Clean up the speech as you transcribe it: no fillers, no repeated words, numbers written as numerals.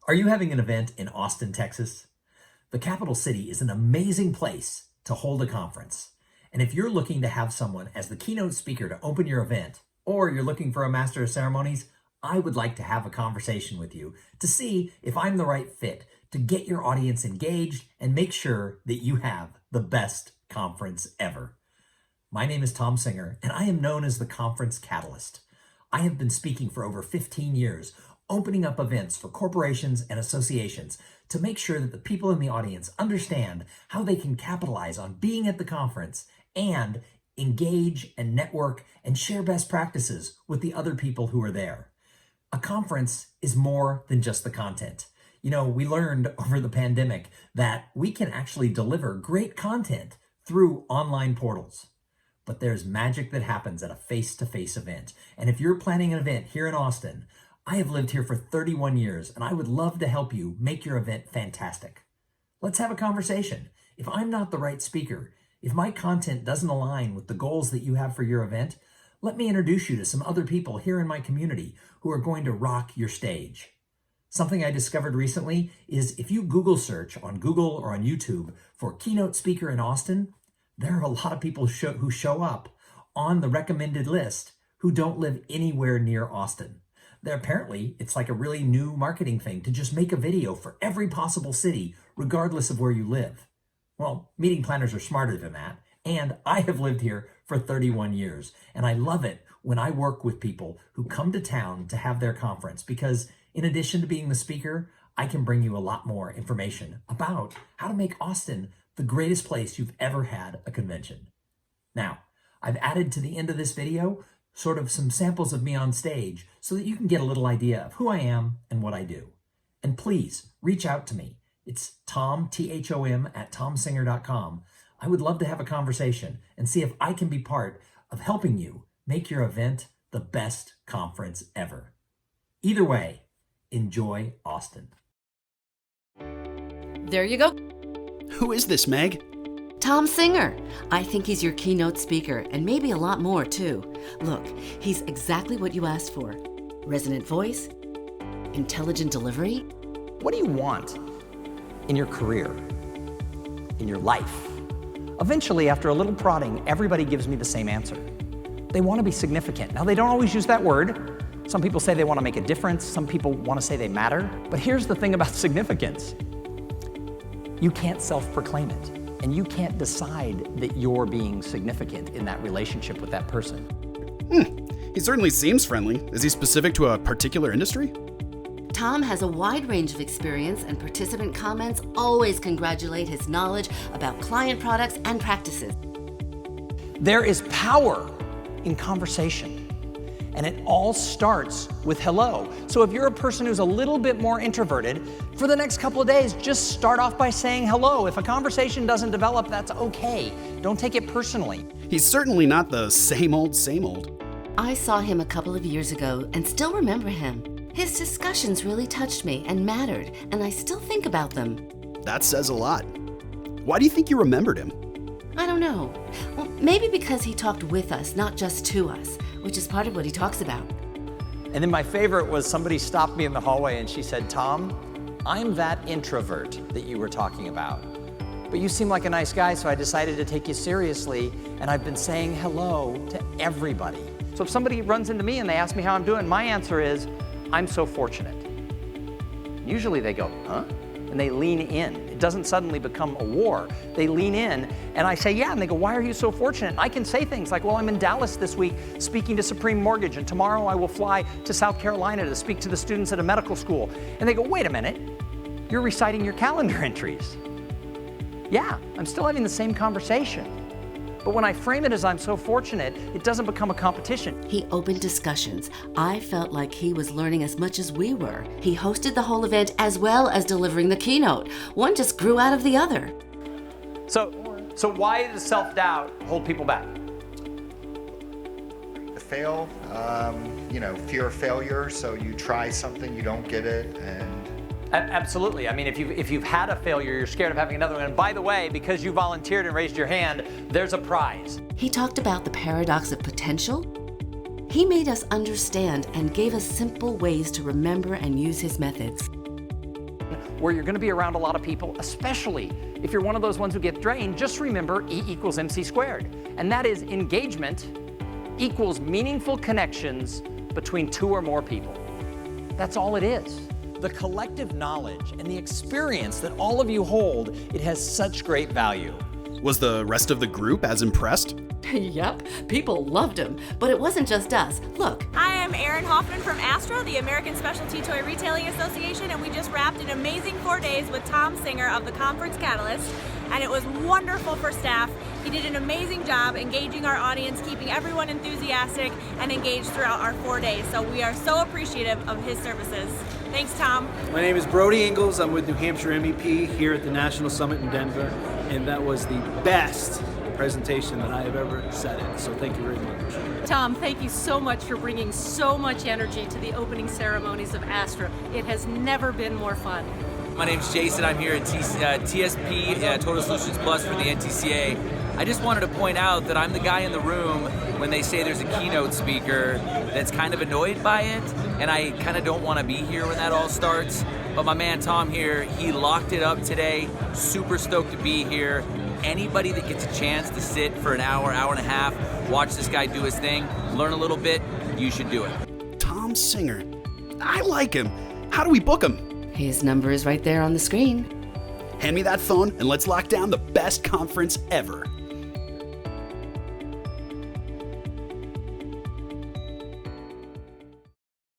Are you having an event in Austin, Texas? The capital city is an amazing place to hold a conference. And if you're looking to have someone as the keynote speaker to open your event, or you're looking for a master of ceremonies, I would like to have a conversation with you to see if I'm the right fit to get your audience engaged and make sure that you have the best conference ever. My name is Thom Singer, and I am known as the Conference Catalyst. I have been speaking for over 15 years, opening up events for corporations and associations to make sure that the people in the audience understand how they can capitalize on being at the conference and engage and network and share best practices with the other people who are there. A conference is more than just the content. You know, we learned over the pandemic that we can actually deliver great content through online portals. But there's magic that happens at a face-to-face event. And if you're planning an event here in Austin, I have lived here for 31 years, and I would love to help you make your event fantastic. Let's have a conversation. If I'm not the right speaker, if my content doesn't align with the goals that you have for your event, let me introduce you to some other people here in my community who are going to rock your stage. Something I discovered recently is if you Google search on Google or on YouTube for keynote speaker in Austin, there are a lot of people who show up on the recommended list who don't live anywhere near Austin. Apparently, it's like a really new marketing thing to just make a video for every possible city, regardless of where you live. Well, meeting planners are smarter than that, and I have lived here for 31 years, and I love it when I work with people who come to town to have their conference, because in addition to being the speaker, I can bring you a lot more information about how to make Austin the greatest place you've ever had a convention. Now, I've added to the end of this video sort of some samples of me on stage so that you can get a little idea of who I am and what I do. And please reach out to me. It's Thom, Thom, at thomsinger.com. I would love to have a conversation and see if I can be part of helping you make your event the best conference ever. Either way, enjoy Austin. There you go. Who is this, Meg? Thom Singer. I think he's your keynote speaker, and maybe a lot more, too. Look, he's exactly what you asked for. Resonant voice, intelligent delivery. What do you want in your career, in your life? Eventually, after a little prodding, everybody gives me the same answer. They want to be significant. Now, they don't always use that word. Some people say they want to make a difference. Some people want to say they matter. But here's the thing about significance. You can't self-proclaim it. And you can't decide that you're being significant in that relationship with that person. He certainly seems friendly. Is he specific to a particular industry? Thom has a wide range of experience, and participant comments always congratulate his knowledge about client products and practices. There is power in conversation. And it all starts with hello. So if you're a person who's a little bit more introverted, for the next couple of days, just start off by saying hello. If a conversation doesn't develop, that's okay. Don't take it personally. He's certainly not the same old, same old. I saw him a couple of years ago and still remember him. His discussions really touched me and mattered, and I still think about them. That says a lot. Why do you think you remembered him? I don't know. Well, maybe because he talked with us, not just to us, which is part of what he talks about. And then my favorite was somebody stopped me in the hallway and she said, "Thom, I'm that introvert that you were talking about. But you seem like a nice guy, so I decided to take you seriously, and I've been saying hello to everybody." So if somebody runs into me and they ask me how I'm doing, my answer is, "I'm so fortunate." Usually they go, "Huh?" And they lean in. It doesn't suddenly become a war. They lean in, and I say, "Yeah," and they go, "Why are you so fortunate?" And I can say things like, "Well, I'm in Dallas this week speaking to Supreme Mortgage, and tomorrow I will fly to South Carolina to speak to the students at a medical school." And they go, "Wait a minute, you're reciting your calendar entries." Yeah, I'm still having the same conversation. But when I frame it as "I'm so fortunate," it doesn't become a competition. He opened discussions. I felt like he was learning as much as we were. He hosted the whole event as well as delivering the keynote. One just grew out of the other. So why does self-doubt hold people back? To fail, fear of failure. So you try something, you don't get it, and Absolutely. I mean, if you've had a failure, you're scared of having another one. And by the way, because you volunteered and raised your hand, there's a prize. He talked about the paradox of potential. He made us understand and gave us simple ways to remember and use his methods. where you're going to be around a lot of people, especially if you're one of those ones who get drained, just remember E equals MC squared. And that is engagement equals meaningful connections between two or more people. That's all it is. The collective knowledge and the experience that all of you hold, it has such great value. Was the rest of the group as impressed? Yep, people loved him. But it wasn't just us. Look, I am Erin Hoffman from ASTRO, the American Specialty Toy Retailing Association, and we just wrapped an amazing 4 days with Thom Singer of the Conference Catalyst, and it was wonderful for staff. He did an amazing job engaging our audience, keeping everyone enthusiastic and engaged throughout our 4 days, so we are so appreciative of his services. Thanks, Tom. My name is Brody Ingalls. I'm with New Hampshire MEP here at the National Summit in Denver, and that was the best presentation that I have ever sat in, so thank you very much. Tom, thank you so much for bringing so much energy to the opening ceremonies of ASTRA. It has never been more fun. My name's Jason. I'm here at TSP, Total Solutions Plus for the NTCA. I just wanted to point out that I'm the guy in the room when they say there's a keynote speaker that's kind of annoyed by it, and I kind of don't want to be here when that all starts. But my man Tom here, he locked it up today. Super stoked to be here. Anybody that gets a chance to sit for an hour, hour and a half, watch this guy do his thing, learn a little bit, you should do it. Thom Singer. I like him. How do we book him? his number is right there on the screen. Hand me that phone and let's lock down the best conference ever.